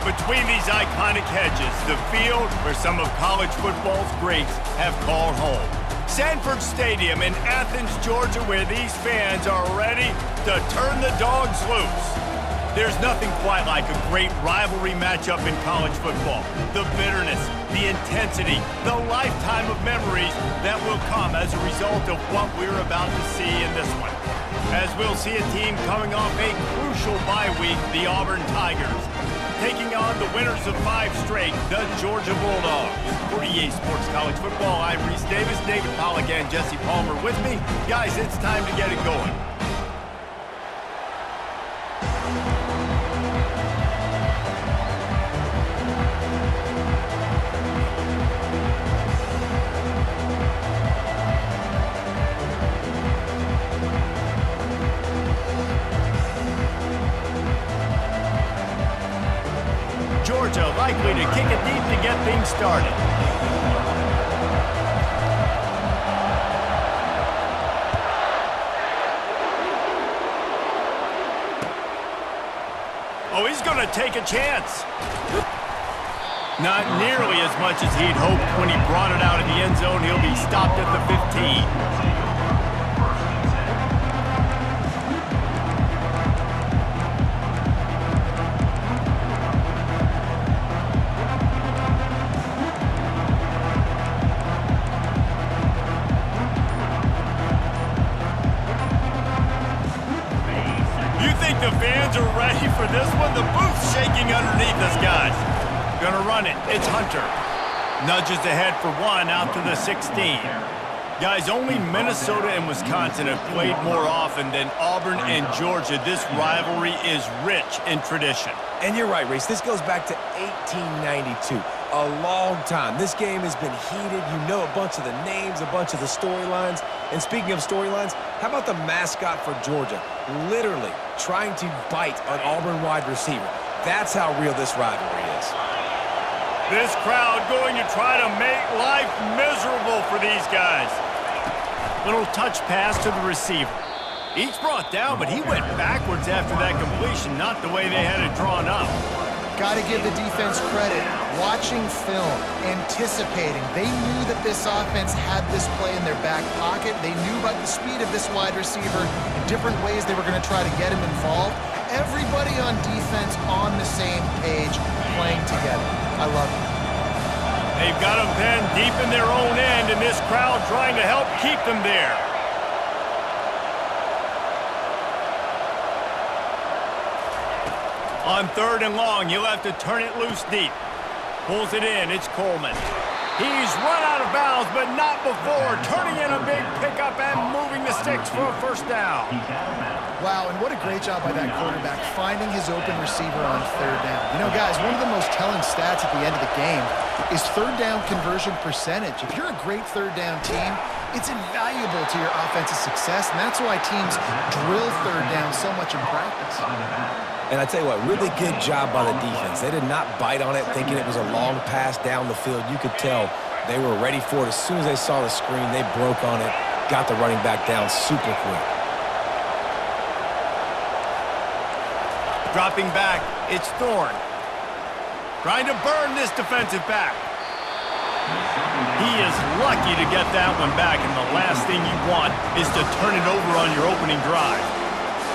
Between these iconic hedges, the field where some of college football's greats have called home. Sanford Stadium in Athens, Georgia, where these fans are ready to turn the dogs loose. There's nothing quite like a great rivalry matchup in college football. The bitterness, the intensity, the lifetime of memories that will come as a result of what we're about to see in this one. As we'll see a team coming off a crucial bye week, the Auburn Tigers, taking on the winners of 5 straight, the Georgia Bulldogs. For EA Sports College Football, I'm Reese Davis, David Pollack, and Jesse Palmer with me. Guys, it's time to get it going. Georgia likely to kick it deep to get things started. Oh, he's going to take a chance. Not nearly as much as he'd hoped when he brought it out of the end zone. He'll be stopped at the 15. The fans are ready for this one. The booth's shaking underneath us, guys. Gonna run it. It's Hunter. Nudges ahead for 1 out to the 16. Guys, only Minnesota and Wisconsin have played more often than Auburn and Georgia. This rivalry is rich in tradition. And you're right, Reese. This goes back to 1892. A long time. This game has been heated. You know a bunch of the names, a bunch of the storylines. And speaking of storylines, how about the mascot for Georgia? Literally trying to bite an Auburn wide receiver. That's how real this rivalry is. This crowd going to try to make life miserable for these guys. Little touch pass to the receiver. Each brought down, but he went backwards after that completion, not the way they had it drawn up. Got to give the defense credit. Watching film, anticipating. They knew that this offense had this play in their back pocket. They knew about the speed of this wide receiver and different ways they were going to try to get him involved. Everybody on defense on the same page, playing together. I love it. They've got them pinned deep in their own end, and this crowd trying to help keep them there. On 3rd and long, he'll have to turn it loose deep. Pulls it in. It's Coleman. He's run out of bounds, but not before turning in a big pickup and moving the sticks for a first down. Wow, and what a great job by that quarterback, finding his open receiver on 3rd down. You know, guys, one of the most telling stats at the end of the game is 3rd down conversion percentage. If you're a great 3rd down team, it's invaluable to your offensive success, and that's why teams drill 3rd down so much in practice. And I tell you what, really good job by the defense. They did not bite on it thinking it was a long pass down the field. You could tell they were ready for it. As soon as they saw the screen, they broke on it, got the running back down super quick. Dropping back, it's Thorne. Trying to burn this defensive back. He is lucky to get that one back, and the last thing you want is to turn it over on your opening drive.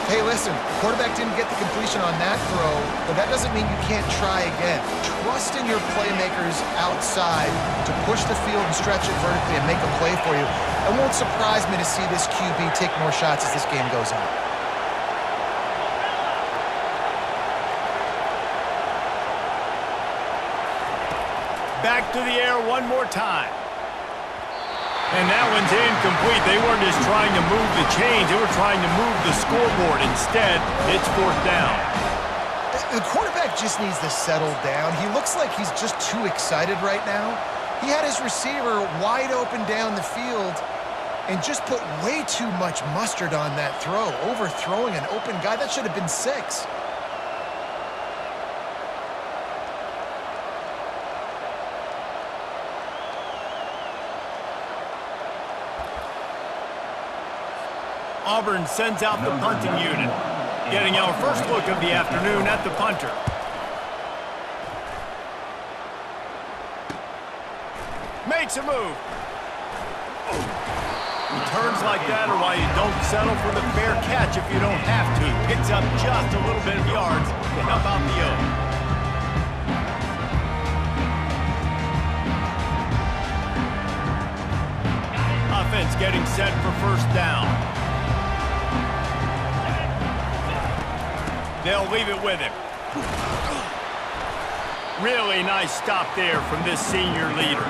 Hey, listen, quarterback didn't get the completion on that throw, but that doesn't mean you can't try again. Trust in your playmakers outside to push the field and stretch it vertically and make a play for you. It won't surprise me to see this QB take more shots as this game goes on. Back to the air one more time. And that one's incomplete. They weren't just trying to move the chains. They were trying to move the scoreboard. Instead, it's 4th down. The quarterback just needs to settle down. He looks like he's just too excited right now. He had his receiver wide open down the field and just put way too much mustard on that throw, overthrowing an open guy. That should have been 6. Auburn sends out the punting unit. Getting our first look of the afternoon at the punter. Makes a move. Returns like that are why you don't settle for the fair catch if you don't have to. Picks up just a little bit of yards to help out the O. Offense getting set for first down. They'll leave it with him. Really nice stop there from this senior leader.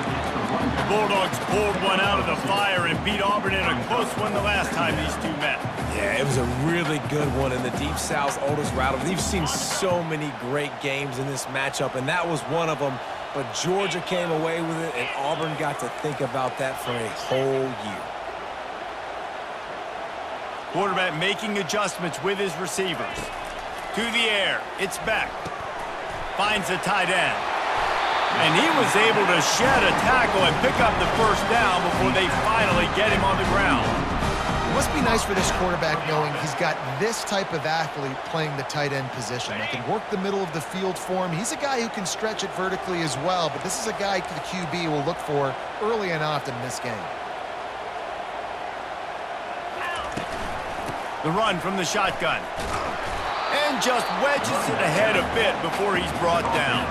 The Bulldogs pulled one out of the fire and beat Auburn in a close one the last time these two met. Yeah, it was a really good one in the Deep South's oldest rivalry. You've seen so many great games in this matchup, and that was one of them. But Georgia came away with it, and Auburn got to think about that for a whole year. Quarterback making adjustments with his receivers. To the air, it's back. Finds a tight end. And he was able to shed a tackle and pick up the first down before they finally get him on the ground. It must be nice for this quarterback knowing he's got this type of athlete playing the tight end position. That can work the middle of the field for him. He's a guy who can stretch it vertically as well, but this is a guy the QB will look for early and often in this game. The run from the shotgun. And just wedges it ahead a bit before he's brought down.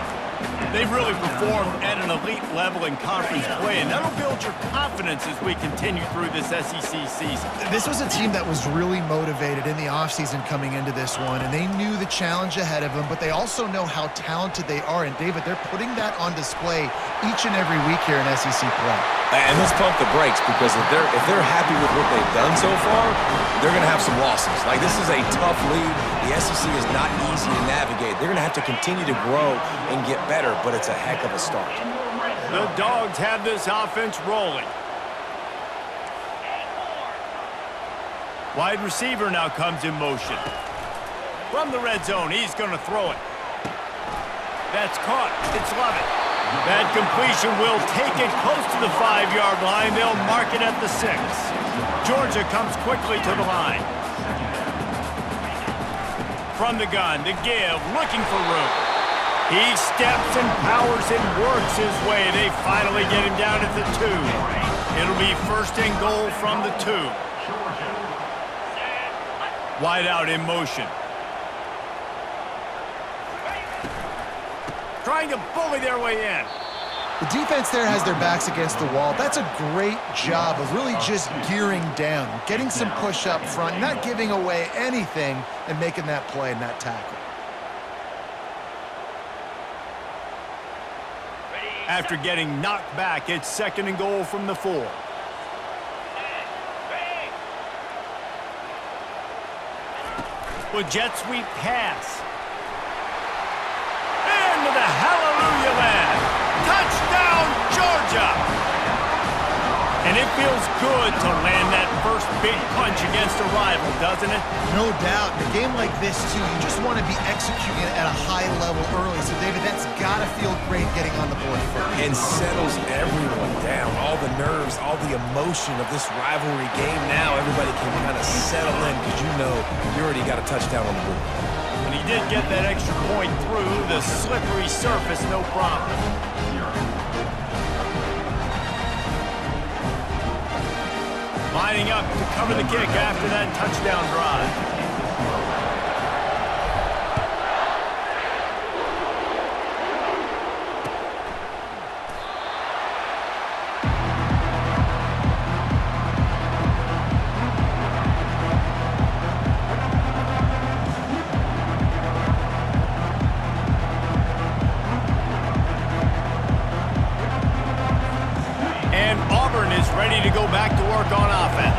They've really performed at an elite level in conference play, and that'll build your confidence as we continue through this SEC season. This was a team that was really motivated in the offseason coming into this one, and they knew the challenge ahead of them, but they also know how talented they are. And, David, they're putting that on display each and every week here in SEC play. And let's pump the brakes, because if they're happy with what they've done so far, they're going to have some losses. Like, this is a tough league. The SEC is not easy to navigate. They're going to have to continue to grow and get better, but it's a heck of a start. The Dogs have this offense rolling. Wide receiver now comes in motion. From the red zone, he's going to throw it. That's caught. It's Lovett. That completion will take it close to the 5-yard line. They'll mark it at the 6. Georgia comes quickly to the line. From the gun, the give, looking for room. He steps and powers and works his way. They finally get him down at the 2. It'll be first and goal from the 2. Wide out in motion. Trying to bully their way in. The defense there has their backs against the wall. That's a great job of really just gearing down, getting some push up front, not giving away anything, and making that play and that tackle. After getting knocked back, it's second and goal from the 4. With jet sweep pass. Into the hallelujah land. Touchdown, Georgia! And it feels good to land that first big punch against a rival, doesn't it? No doubt. In a game like this, too, you just want to be executing it at a high level early. So, David, that's got to feel great getting on the board first. And settles everyone down. All the nerves, all the emotion of this rivalry game now. Everybody can kind of settle in because you know you already got a touchdown on the board. And he did get that extra point through the slippery surface, no problem. Lining up to cover the kick after that touchdown drive. Auburn is ready to go back to work on offense.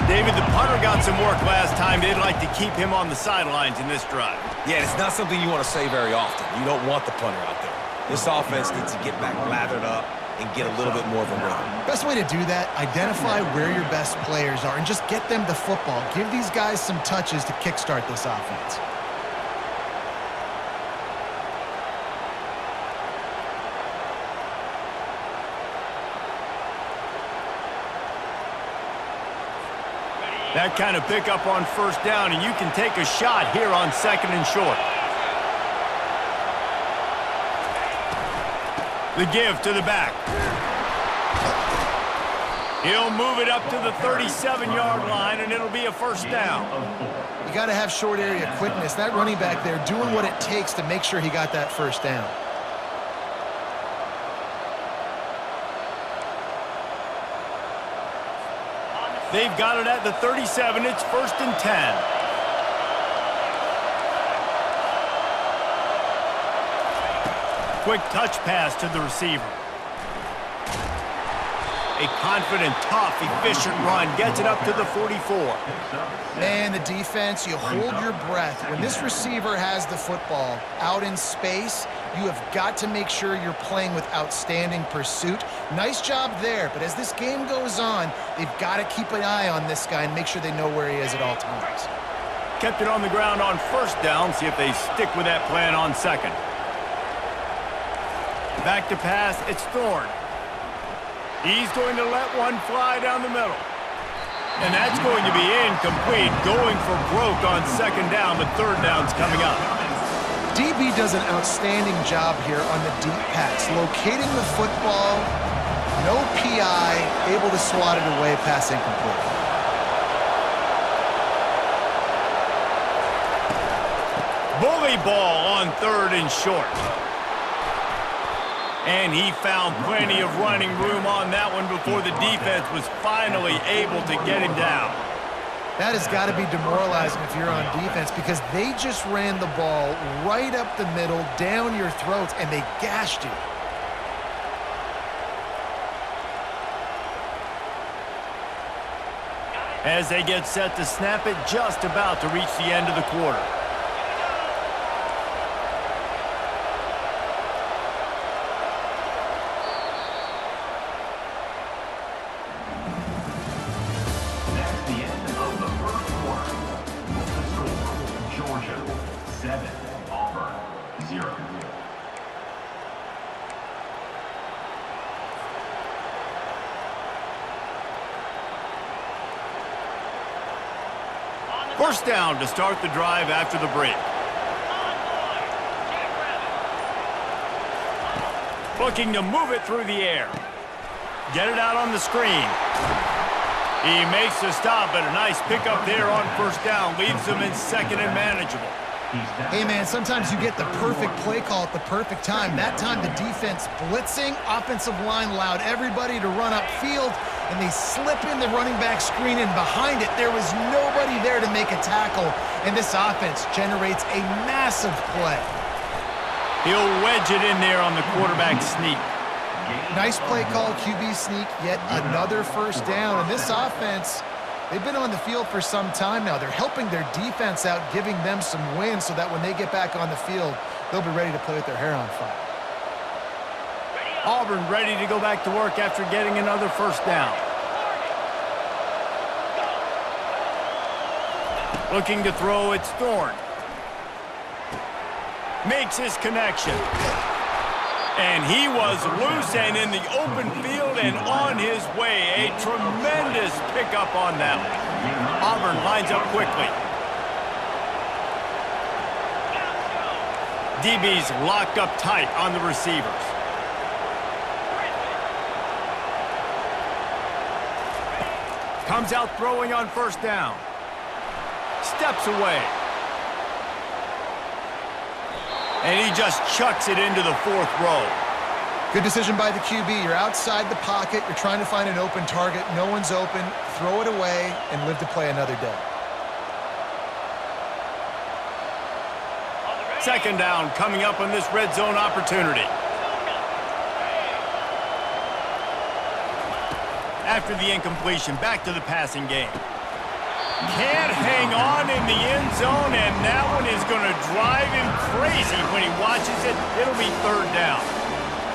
David, the punter got some work last time. They'd like to keep him on the sidelines in this drive. Yeah, it's not something you want to say very often. You don't want the punter out there. This offense needs to get back lathered up and get a little bit more of a rhythm. Best way to do that, identify where your best players are and just get them the football. Give these guys some touches to kickstart this offense. That kind of pickup on first down, and you can take a shot here on second and short. The give to the back. He'll move it up to the 37-yard line, and it'll be a first down. You got to have short area quickness. That running back there doing what it takes to make sure he got that first down. They've got it at the 37. It's 1st and 10. Quick touch pass to the receiver. A confident, tough, efficient run. Gets it up to the 44. Man, the defense, you hold your breath. When this receiver has the football out in space, you have got to make sure you're playing with outstanding pursuit. Nice job there, but as this game goes on, they've got to keep an eye on this guy and make sure they know where he is at all times. Kept it on the ground on first down. See if they stick with that plan on second. Back to pass. It's Thorne. He's going to let one fly down the middle. And that's going to be incomplete. Going for broke on second down, but third down's coming up. DB does an outstanding job here on the deep pass. Locating the football, no PI, able to swat it away, pass incomplete. Bully ball on 3rd and short. And he found plenty of running room on that one before the defense was finally able to get him down. That has got to be demoralizing if you're on defense because they just ran the ball right up the middle, down your throats, and they gashed you. As they get set to snap it, just about to reach the end of the quarter. Auburn, 0. First down to start the drive after the break. Looking to move it through the air. Get it out on the screen. He makes the stop, but a nice pickup there on first down. Leaves them in second and manageable. Hey, man, sometimes you get the perfect play call at the perfect time. That time the defense blitzing, offensive line allowed everybody to run upfield, and they slip in the running back screen, and behind it there was nobody there to make a tackle, and this offense generates a massive play. He'll wedge it in there on the quarterback sneak. Nice play call, QB sneak, yet another first down, and this offense, they've been on the field for some time now. They're helping their defense out, giving them some wins so that when they get back on the field, they'll be ready to play with their hair on fire. Auburn ready to go back to work after getting another first down. Looking to throw, it's Thorne. Makes his connection. And he was loose and in the open field and on his way. A tremendous pickup on that one. Auburn lines up quickly. DB's locked up tight on the receivers. Comes out throwing on first down. Steps away. And he just chucks it into the 4th row. Good decision by the QB. You're outside the pocket. You're trying to find an open target. No one's open. Throw it away and live to play another day. Second down coming up on this red zone opportunity. After the incompletion, back to the passing game. Can't hang on in the end zone, and that one is going to drive him crazy when he watches it. It'll be third down.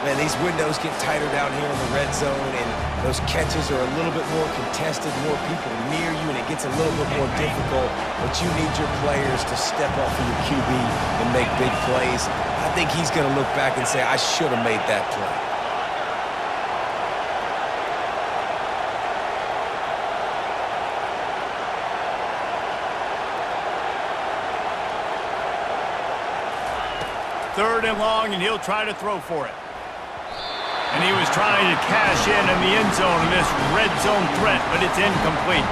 Man, these windows get tighter down here in the red zone, and those catches are a little bit more contested, more people near you, and it gets a little bit more difficult. But you need your players to step off of your QB and make big plays. I think he's going to look back and say, I should have made that play. Third and long, and he'll try to throw for it. And he was trying to cash in the end zone in this red zone threat, but it's incomplete.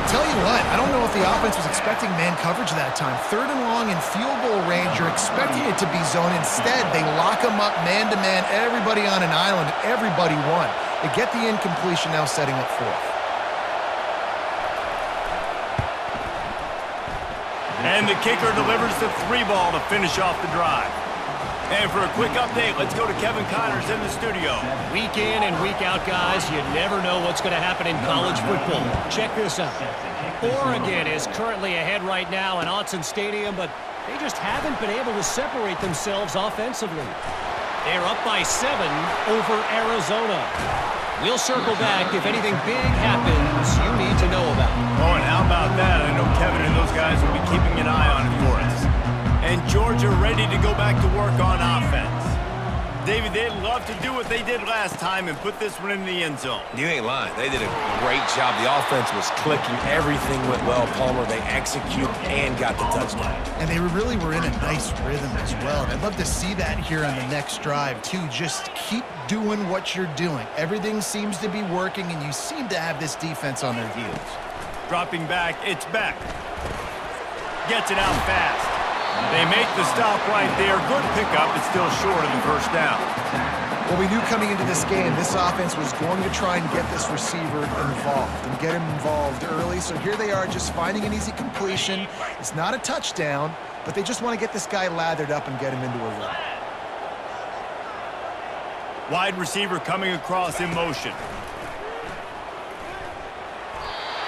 Tell you what, I don't know if the offense was expecting man coverage that time. 3rd and long in field goal range, you're expecting it to be zone. Instead, they lock them up man-to-man, everybody on an island, everybody won. They get the incompletion, now setting up 4th. And the kicker delivers the 3 ball to finish off the drive. And for a quick update, let's go to Kevin Connors in the studio. Week in and week out, guys, you never know what's going to happen in college football. Check this out. Oregon is currently ahead right now in Autzen Stadium, but they just haven't been able to separate themselves offensively. They're up by 7 over Arizona. We'll circle back if anything big happens you need to know about. Oh, and how about that? I know Kevin and those guys will be keeping an eye on it for us. And Georgia ready to go back to work on offense. David, they'd love to do what they did last time and put this one in the end zone. You ain't lying. They did a great job. The offense was clicking. Everything went well, Palmer. They executed and got the touchdown. And they really were in a nice rhythm as well. And I'd love to see that here on the next drive, too. Just keep doing what you're doing. Everything seems to be working, and you seem to have this defense on their heels. Dropping back, it's Beck. Gets it out fast. They make the stop right there. Good pickup, but still short of the first down. Well, we knew coming into this game, this offense was going to try and get this receiver involved and get him involved early. So here they are just finding an easy completion. It's not a touchdown, but they just want to get this guy lathered up and get him into a run. Wide receiver coming across in motion.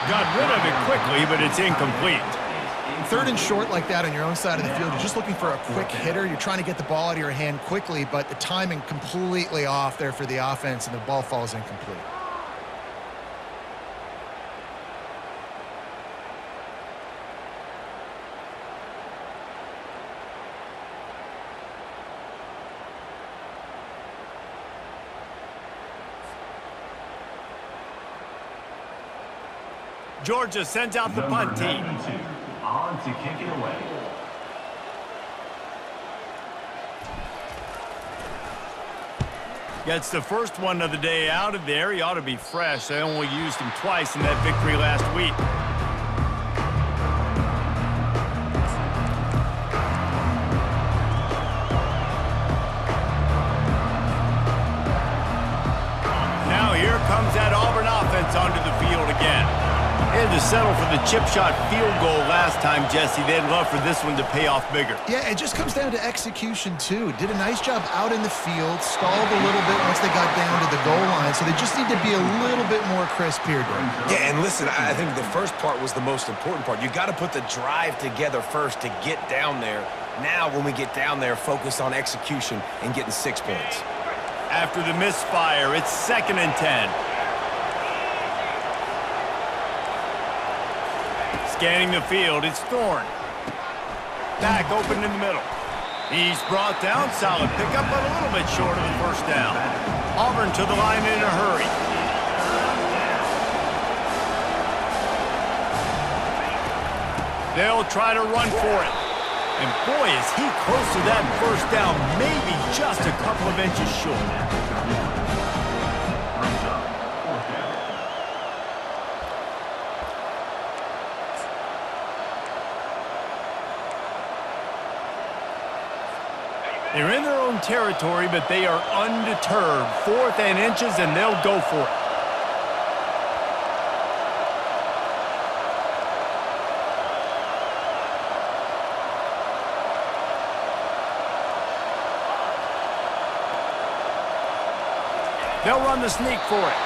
Got rid of it quickly, but it's incomplete. 3rd and short like that on your own side of the field, you're just looking for a quick hitter. You're trying to get the ball out of your hand quickly, but the timing completely off there for the offense, and the ball falls incomplete. Georgia sends out the punt team. On to kick it away. Gets the first one of the day out of there. He ought to be fresh. They only used him twice in that victory last week. Now here comes that Auburn offense onto the field again. They had to settle for the chip shot field goal last time, Jesse. They'd love for this one to pay off bigger. Yeah, it just comes down to execution, too. Did a nice job out in the field, stalled a little bit once they got down to the goal line, so they just need to be a little bit more crisp here, Greg. Yeah, and listen, I think the first part was the most important part. You got to put the drive together first to get down there. Now, when we get down there, focus on execution and getting 6 points. After the misfire, it's 2nd and 10. Scanning the field, it's Thorne. Back open in the middle. He's brought down, solid pickup, but a little bit short of the first down. Auburn to the line in a hurry. They'll try to run for it. And boy, is he close to that first down, maybe just a couple of inches short. They're in their own territory, but they are undeterred. 4th and inches, and they'll go for it. They'll run the sneak for it.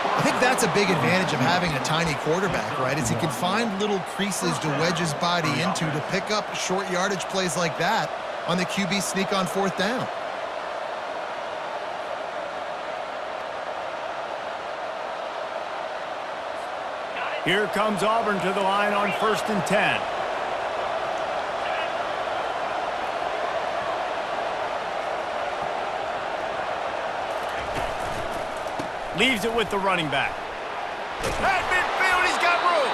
I think that's a big advantage of having a tiny quarterback, right? Is he can find little creases to wedge his body into to pick up short yardage plays like that on the QB sneak on 4th down. Here comes Auburn to the line on 1st and 10. Leaves it with the running back. At midfield, he's got room.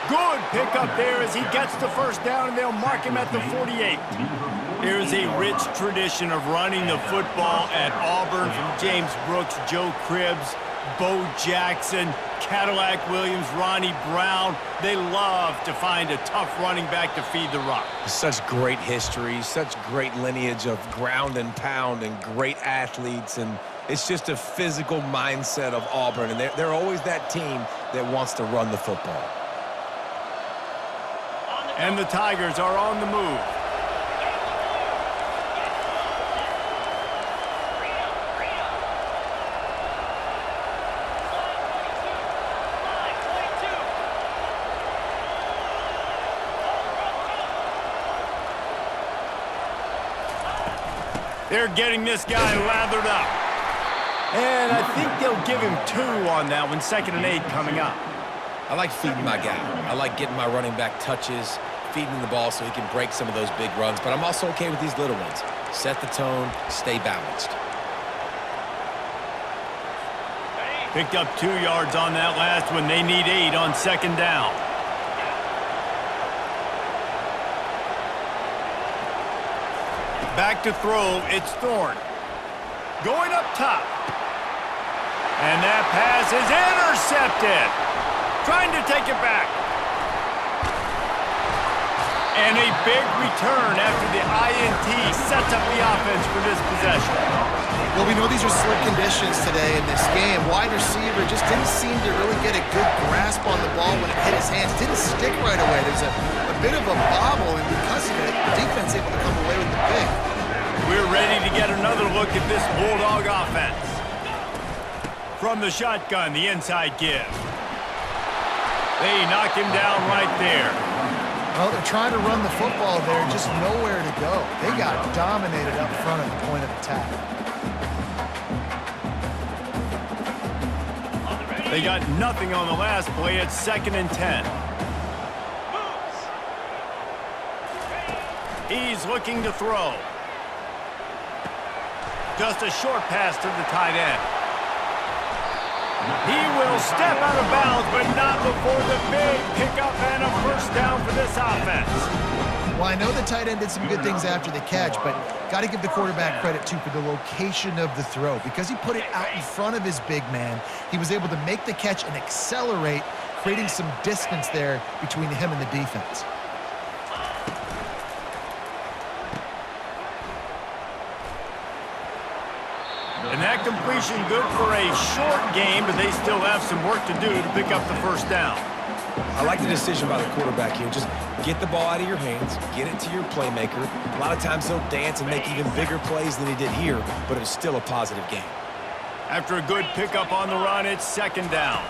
Good pickup there as he gets the first down, and they'll mark him at the 48. Here's a rich tradition of running the football at Auburn from James Brooks, Joe Cribbs, Bo Jackson, Cadillac Williams, Ronnie Brown. They love to find a tough running back to feed the rock. Such great history, such great lineage of ground and pound and great athletes, and it's just a physical mindset of Auburn, and they're always that team that wants to run the football. And the Tigers are on the move. They're getting this guy lathered up. And I think they'll give him 2 on that one, 2nd and 8 coming up. I like feeding my guy. I like getting my running back touches, feeding the ball so he can break some of those big runs, but I'm also okay with these little ones. Set the tone, stay balanced. Picked up 2 yards on that last one. They need 8 on 2nd down. Back to throw, it's Thorne. Going up top. And that pass is intercepted. Trying to take it back. And a big return after the INT sets up the offense for this possession. Well, we know these are slick conditions today in this game. Wide receiver just didn't seem to really get a good grasp on the ball when it hit his hands. Didn't stick right away. There's a bit of a bobble, and because of it, the defense able to come away with the pick. We're ready to get another look at this Bulldog offense. From the shotgun, the inside give. They knock him down right there. Well, they're trying to run the football there, just nowhere to go. They got dominated up front at the point of attack. They got nothing on the last play. It's 2nd and 10. He's looking to throw. Just a short pass to the tight end. He will step out of bounds, but not before the big pickup and a first down for this offense. Well, I know the tight end did some good things after the catch, but got to give the quarterback credit, too, for the location of the throw. Because he put it out in front of his big man, he was able to make the catch and accelerate, creating some distance there between him and the defense. And that completion good for a short game, but they still have some work to do to pick up the first down. I like the decision by the quarterback here. Just get the ball out of your hands, get it to your playmaker. A lot of times he'll dance and make even bigger plays than he did here, but it was still a positive game. After a good pickup on the run, it's 2nd down.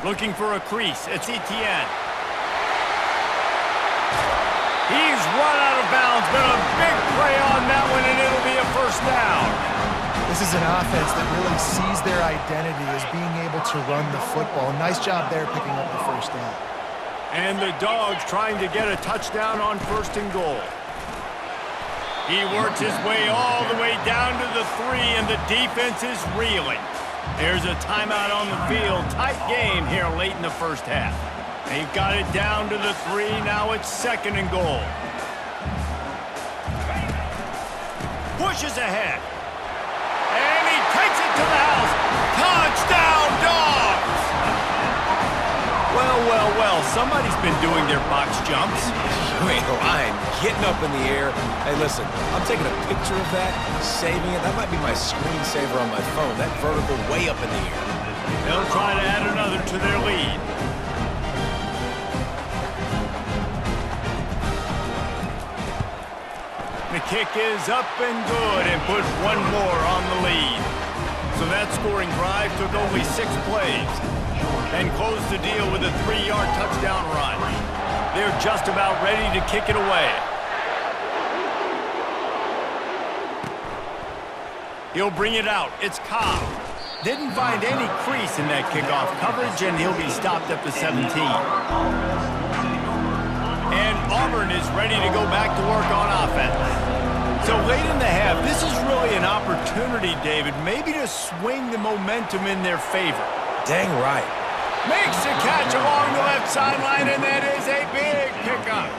Looking for a crease, it's ETN. He's run out of bounds, but a big play on that one, and it'll be a first down. This is an offense that really sees their identity as being able to run the football. Nice job there picking up the first down. And the Dogs trying to get a touchdown on 1st and goal. He works his way all the way down to the 3, and the defense is reeling. There's a timeout on the field. Tight game here late in the first half. They've got it down to the 3. Now it's 2nd and goal. Pushes ahead. And he takes it to the house. Touchdown, Dogs! Well, well, well, somebody's been doing their box jumps. Wait, Ryan, getting up in the air. Hey, listen, I'm taking a picture of that, saving it. That might be my screensaver on my phone. That vertical way up in the air. They'll try to add another to their lead. The kick is up and good and put one more on the lead. So that scoring drive took only 6 plays and closed the deal with a 3-yard touchdown run. They're just about ready to kick it away. He'll bring it out. It's Cobb. Didn't find any crease in that kickoff coverage, and he'll be stopped at the 17. And Auburn is ready to go back to work on offense. So late in the half, this is really an opportunity, David, maybe to swing the momentum in their favor. Dang right. Makes the catch along the left sideline, and that is a big pickup.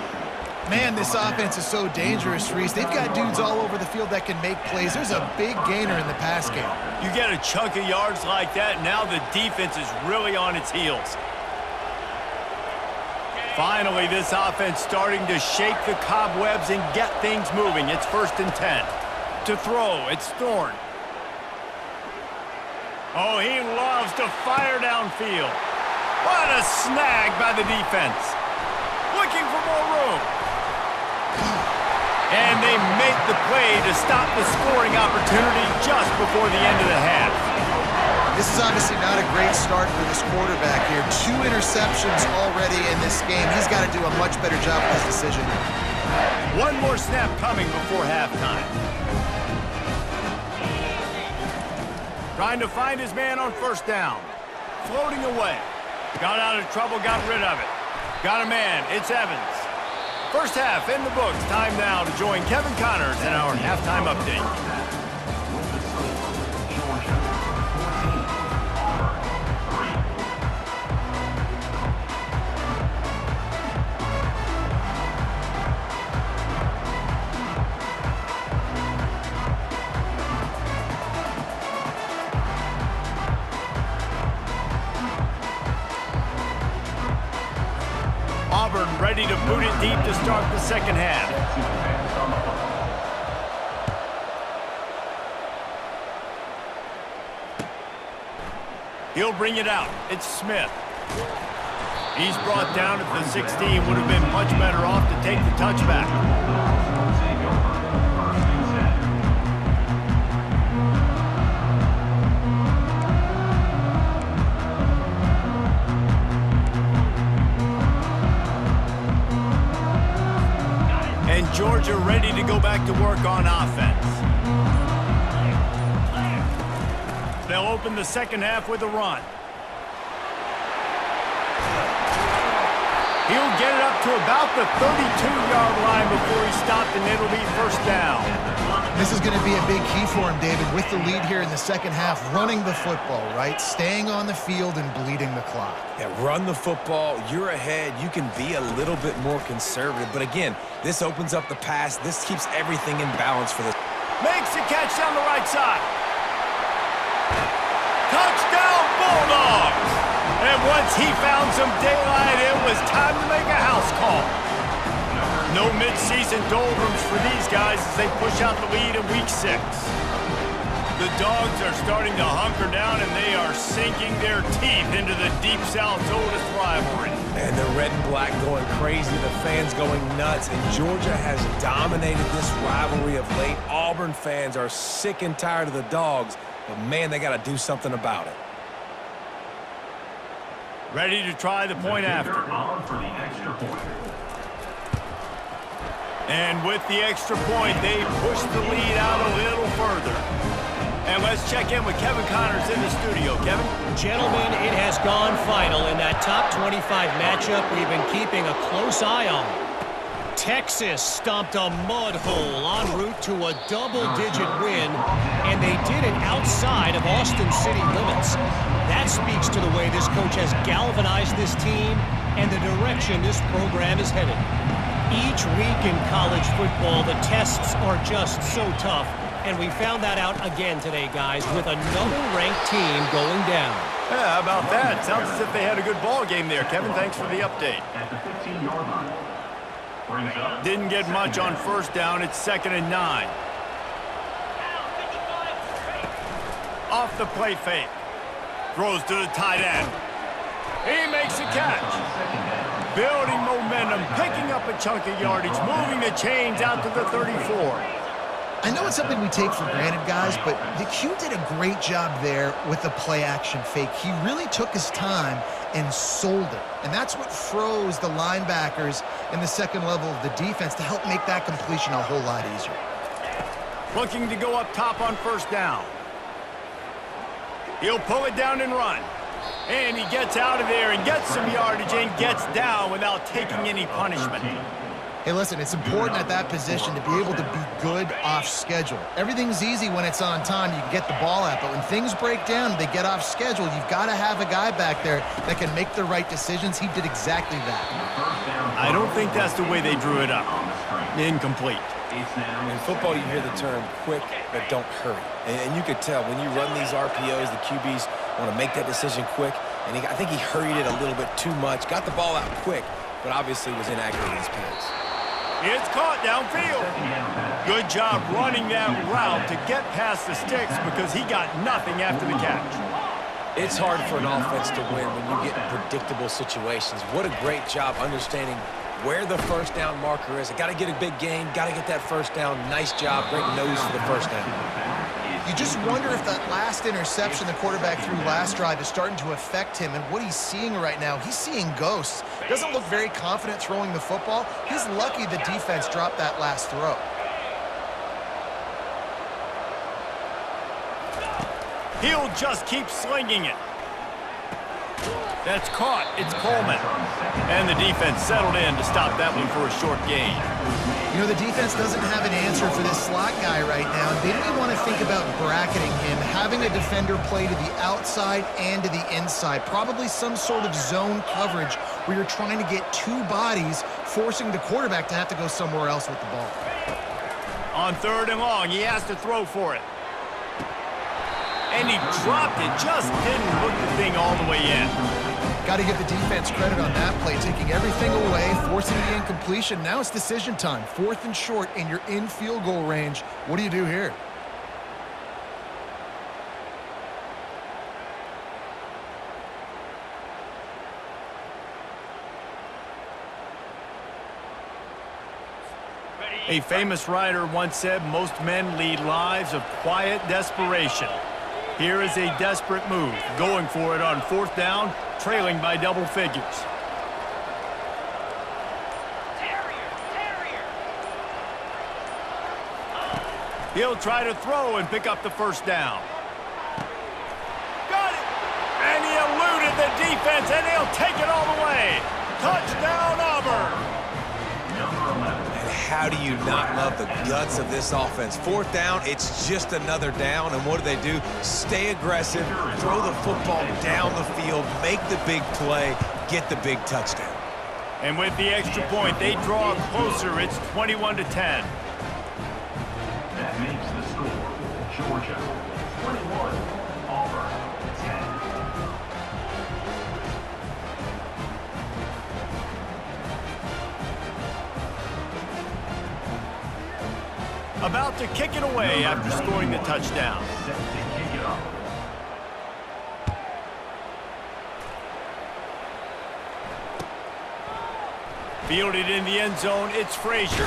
Man, this offense is so dangerous, Reese. They've got dudes all over the field that can make plays. There's a big gainer in the pass game. You get a chunk of yards like that, now the defense is really on its heels. Finally, this offense starting to shake the cobwebs and get things moving. It's 1st and 10. To throw, it's Thorne. Oh, he loves to fire downfield. What a snag by the defense. Looking for more room. And they make the play to stop the scoring opportunity just before the end of the half. This is obviously not a great start for this quarterback here. 2 interceptions already in this game. He's got to do a much better job with his decision. One more snap coming before halftime. Trying to find his man on 1st down. Floating away. Got out of trouble, got rid of it. Got a man, it's Evans. First half in the books. Time now to join Kevin Connors in our halftime update. Auburn ready to boot it deep to start the second half. He'll bring it out. It's Smith. He's brought down at the 16. Would have been much better off to take the touchback. And Georgia ready to go back to work on offense. They'll open the second half with a run. He'll get it up to about the 32-yard line before he's stopped, and it'll be 1st down. This is going to be a big key for him, David, with the lead here in the second half. Running the football, right? Staying on the field and bleeding the clock. Yeah, run the football. You're ahead. You can be a little bit more conservative. But again, this opens up the pass. This keeps everything in balance for the... Makes the catch down the right side. Touchdown, Bulldogs! And once he found some daylight, it was time to make a house call. No midseason doldrums for these guys as they push out the lead in Week 6. The Dogs are starting to hunker down, and they are sinking their teeth into the Deep South's oldest rivalry. And the red and black going crazy, the fans going nuts, and Georgia has dominated this rivalry of late. Auburn fans are sick and tired of the Dogs, but man, they got to do something about it. Ready to try the point after. For the extra point. And with the extra point, they push the lead out a little further. And let's check in with Kevin Connors in the studio. Kevin? Gentlemen, it has gone final in that top 25 matchup we've been keeping a close eye on. Texas stomped a mud hole en route to a double-digit win, and they did it outside of Austin city limits. That speaks to the way this coach has galvanized this team and the direction this program is headed. Each week in college football, the tests are just so tough, and we found that out again today, guys, with another ranked team going down. Yeah, how about that? Sounds as if they had a good ball game there. Kevin, thanks for the update. At the 15-yard line. Brings up. Didn't get much on 1st down. It's 2nd and 9. Off the play fake. Throws to the tight end. He makes a catch. Building momentum, picking up a chunk of yardage, moving the chains out to the 34. I know it's something we take for granted, guys, but the Q did a great job there with the play-action fake. He really took his time and sold it. And that's what froze the linebackers in the second level of the defense to help make that completion a whole lot easier. Looking to go up top on 1st down. He'll pull it down and run. And he gets out of there and gets some yardage and gets down without taking any punishment. Hey, listen, it's important at that position to be able to be good off schedule. Everything's easy when it's on time. You can get the ball out, but when things break down, they get off schedule. You've got to have a guy back there that can make the right decisions. He did exactly that. I don't think that's the way they drew it up. Incomplete. In football, you hear the term quick, but don't hurry. And you could tell when you run these RPOs, the QBs want to make that decision quick. And I think he hurried it a little bit too much, got the ball out quick, but obviously was inaccurate in his pass. It's caught downfield. Good job running that route to get past the sticks because he got nothing after the catch. It's hard for an offense to win when you get in predictable situations. What a great job understanding where the first down marker is. I got to get a big gain, got to get that first down. Nice job, great nose for the first down. You just wonder if that last interception the quarterback threw last drive is starting to affect him and what he's seeing right now. He's seeing ghosts. Doesn't look very confident throwing the football. He's lucky the defense dropped that last throw. He'll just keep slinging it. That's caught. It's Coleman. And the defense settled in to stop that one for a short gain. You know, the defense doesn't have an answer for this slot guy right now. They didn't want to think about bracketing him, having a defender play to the outside and to the inside. Probably some sort of zone coverage where you're trying to get two bodies, forcing the quarterback to have to go somewhere else with the ball. On 3rd and long, he has to throw for it. And he dropped it, just didn't hook the thing all the way in. Got to give the defense credit on that play, taking everything away, forcing the incompletion. Now it's decision time. 4th and short, and you're in field goal range. What do you do here? A famous writer once said, most men lead lives of quiet desperation. Here is a desperate move, going for it on 4th down, trailing by double figures. He'll try to throw and pick up the first down. Got it! And he eluded the defense, and he'll take it all the way. Touchdown, Auburn! How do you not love the guts of this offense? 4th down, it's just another down, and what do? Stay aggressive, throw the football down the field, make the big play, get the big touchdown. And with the extra point, they draw closer. It's 21-10. That makes the score Georgia 21, Auburn 10. About to kick it away after scoring the touchdown. Set to kick it off. Fielded in the end zone, it's Frazier.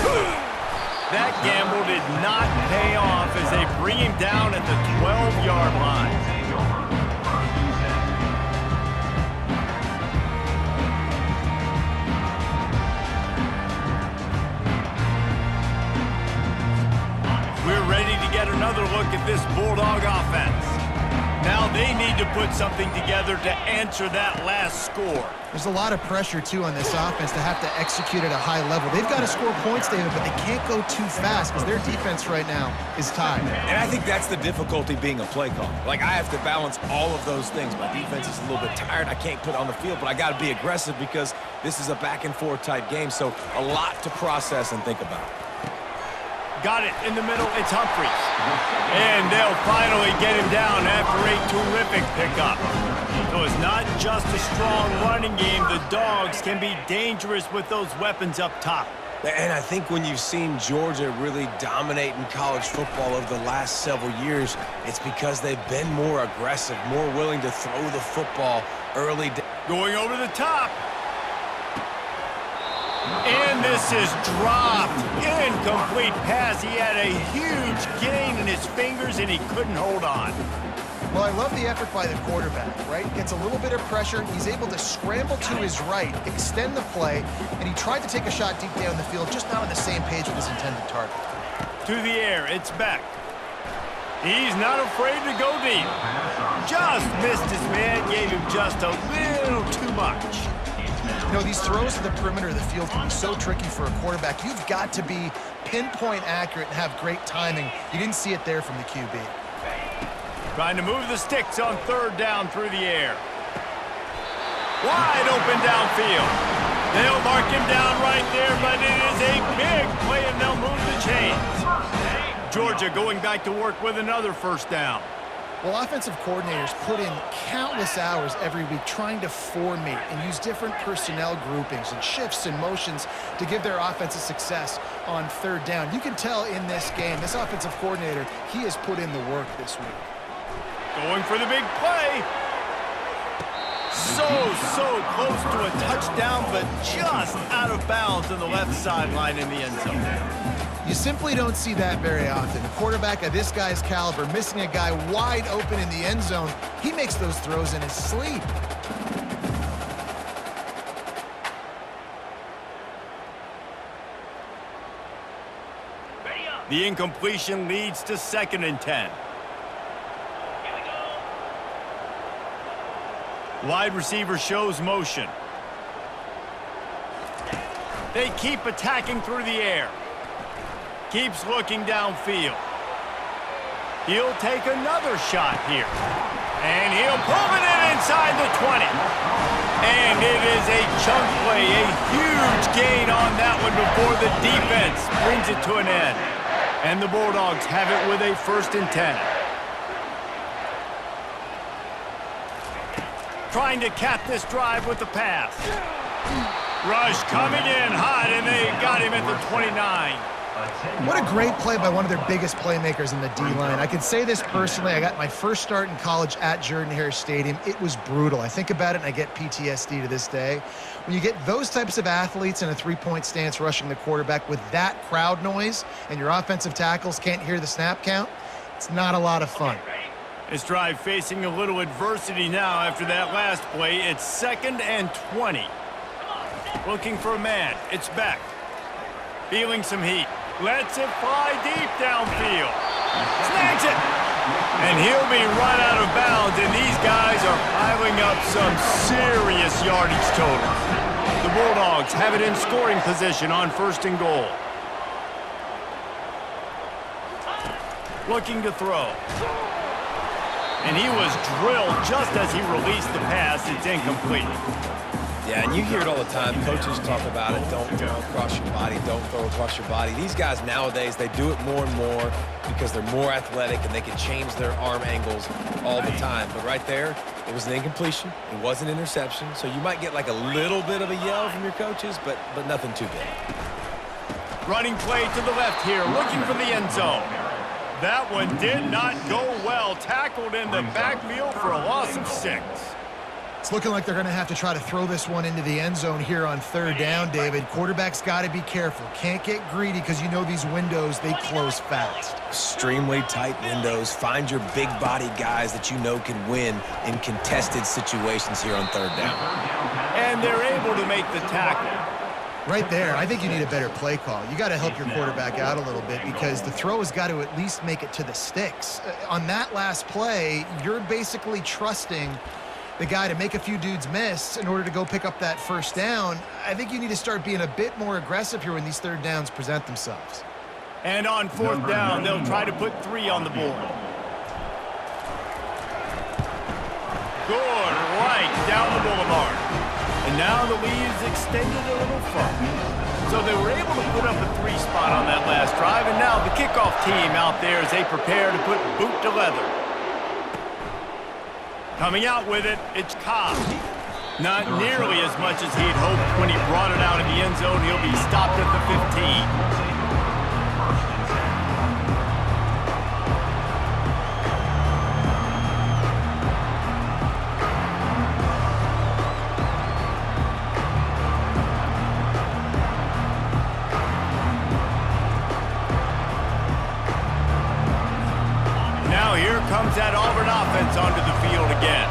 That gamble did not pay off as they bring him down at the 12-yard line. We're ready to get another look at this Bulldog offense. Now they need to put something together to answer that last score. There's a lot of pressure, too, on this offense to have to execute at a high level. They've got to score points, David, but they can't go too fast because their defense right now is tied. And I think that's the difficulty being a play caller. Like, I have to balance all of those things. My defense is a little bit tired. I can't put on the field, but I got to be aggressive because this is a back-and-forth type game, so a lot to process and think about. Got it in the middle. It's Humphries. And they'll finally get him down after a terrific pickup. So it's not just a strong running game. The Dogs can be dangerous with those weapons up top. And I think when you've seen Georgia really dominate in college football over the last several years, it's because they've been more aggressive, more willing to throw the football early. Going over the top. And this is dropped. Incomplete pass. He had a huge gain in his fingers, and he couldn't hold on. Well, I love the effort by the quarterback, right? Gets a little bit of pressure. He's able to scramble to his right, extend the play, and he tried to take a shot deep down the field, just not on the same page with his intended target. To the air, it's Beck. He's not afraid to go deep. Just missed his man, gave him just a little too much. You know, these throws to the perimeter of the field can be so tricky for a quarterback. You've got to be pinpoint accurate and have great timing. You didn't see it there from the QB. Trying to move the sticks on third down through the air. Wide open downfield. They'll mark him down right there, but it is a big play, and they'll move the chains. Georgia going back to work with another first down. Well, offensive coordinators put in countless hours every week trying to formate and use different personnel groupings and shifts and motions to give their offensive success on third down. You can tell in this game, this offensive coordinator, he has put in the work this week. Going for the big play. So close to a touchdown, but just out of bounds on the left sideline in the end zone. You simply don't see that very often. A quarterback of this guy's caliber missing a guy wide open in the end zone. He makes those throws in his sleep. The incompletion leads to 2nd and 10. Wide receiver shows motion. They keep attacking through the air. Keeps looking downfield. He'll take another shot here. And he'll pull it in inside the 20. And it is a chunk play, a huge gain on that one before the defense brings it to an end. And the Bulldogs have it with a 1st and 10. Trying to cap this drive with the pass. Rush coming in hot, and they got him at the 29. What a great play by one of their biggest playmakers in the D-line. I can say this personally. I got my first start in college at Jordan-Hare Stadium. It was brutal. I think about it, and I get PTSD to this day. When you get those types of athletes in a three-point stance rushing the quarterback with that crowd noise and your offensive tackles can't hear the snap count, it's not a lot of fun. This drive facing a little adversity now after that last play. It's 2nd and 20. Looking for a man. It's Beck. Feeling some heat. Lets it fly deep downfield. Snags it. And he'll be run out of bounds, and these guys are piling up some serious yardage totals. The Bulldogs have it in scoring position on 1st and goal. Looking to throw. And he was drilled just as he released the pass. It's incomplete. Yeah, and you hear it all the time. Coaches talk about it. Don't throw across your body. Don't throw across your body. These guys nowadays, they do it more and more because they're more athletic and they can change their arm angles all the time. But right there, it was an incompletion. It was an interception. So you might get like a little bit of a yell from your coaches, but nothing too big. Running play to the left here, looking for the end zone. That one did not go well. Tackled in the backfield for a loss of 6. It's looking like they're going to have to try to throw this one into the end zone here on third down, David. Quarterback's got to be careful. Can't get greedy because you know these windows, they close fast. Extremely tight windows. Find your big-bodied guys that you know can win in contested situations here on third down. And they're able to make the tackle. Right there, I think you need a better play call. You got to help your quarterback out a little bit because the throw has got to at least make it to the sticks. On that last play, you're basically trusting the guy to make a few dudes miss in order to go pick up that first down. I think you need to start being a bit more aggressive here when these third downs present themselves. And on 4th down, they'll try to put 3 on the board. Good right down the boulevard. And now the lead is extended a little further. So they were able to put up a 3 spot on that last drive, and now the kickoff team out there as they prepare to put boot to leather. Coming out with it, it's Cobb. Not nearly as much as he'd hoped when he brought it out in the end zone. He'll be stopped at the 15. Now here comes that Auburn offense onto the field again.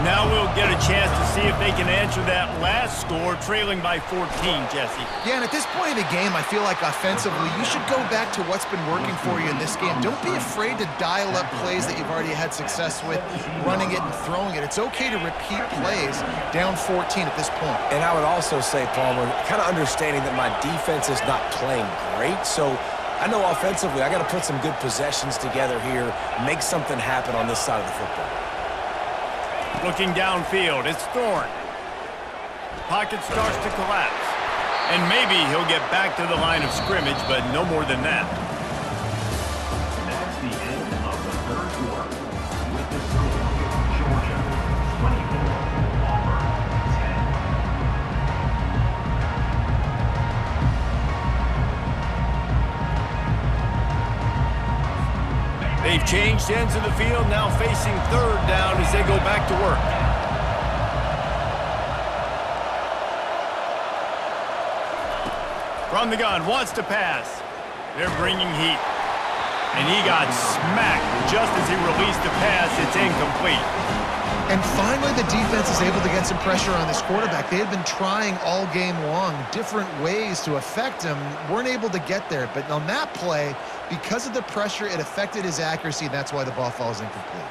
Now we'll get a chance to see if they can answer that last score, trailing by 14, Jesse. Yeah, and at this point of the game, I feel like offensively, you should go back to what's been working for you in this game. Don't be afraid to dial up plays that you've already had success with, running it and throwing it. It's okay to repeat plays down 14 at this point. And I would also say, Palmer, kind of understanding that my defense is not playing great, so I know offensively I got to put some good possessions together here, make something happen on this side of the football. Looking downfield, it's Thorne. Pocket starts to collapse. And maybe he'll get back to the line of scrimmage, but no more than that. That's the end of the third quarter. With the score, Georgia 24, Auburn 10. They've changed ends of the field, now facing third down as they go back to work. From the gun, wants to pass. They're bringing heat. And he got smacked just as he released the pass. It's incomplete. And finally, the defense is able to get some pressure on this quarterback. They had been trying all game long, different ways to affect him, weren't able to get there. But on that play, because of the pressure, it affected his accuracy, and that's why the ball falls incomplete.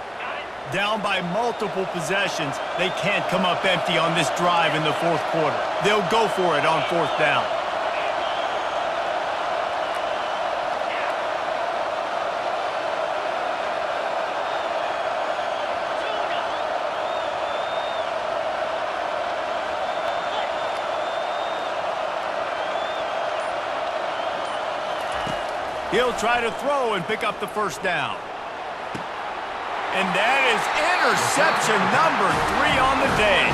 Down by multiple possessions, they can't come up empty on this drive in the fourth quarter. They'll go for it on fourth down. He'll try to throw and pick up the first down. And that is interception number 3 on the day.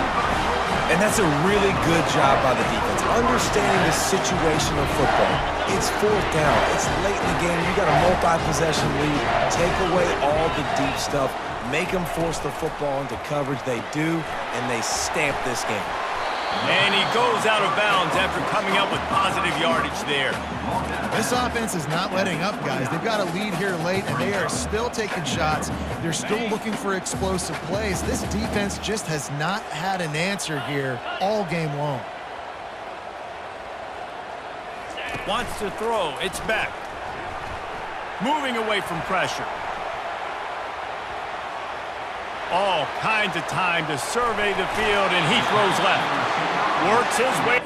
And that's a really good job by the defense, understanding the situation of football. It's fourth down. It's late in the game. You got a multi-possession lead. Take away all the deep stuff. Make them force the football into coverage. They do, and they stamp this game. And he goes out of bounds after coming up with positive yardage there. This offense is not letting up, guys. They've got a lead here late, and they are still taking shots. They're still looking for explosive plays. This defense just has not had an answer here all game long. Wants to throw. It's back. Moving away from pressure. All kinds of time to survey the field, and he throws left. Works his way.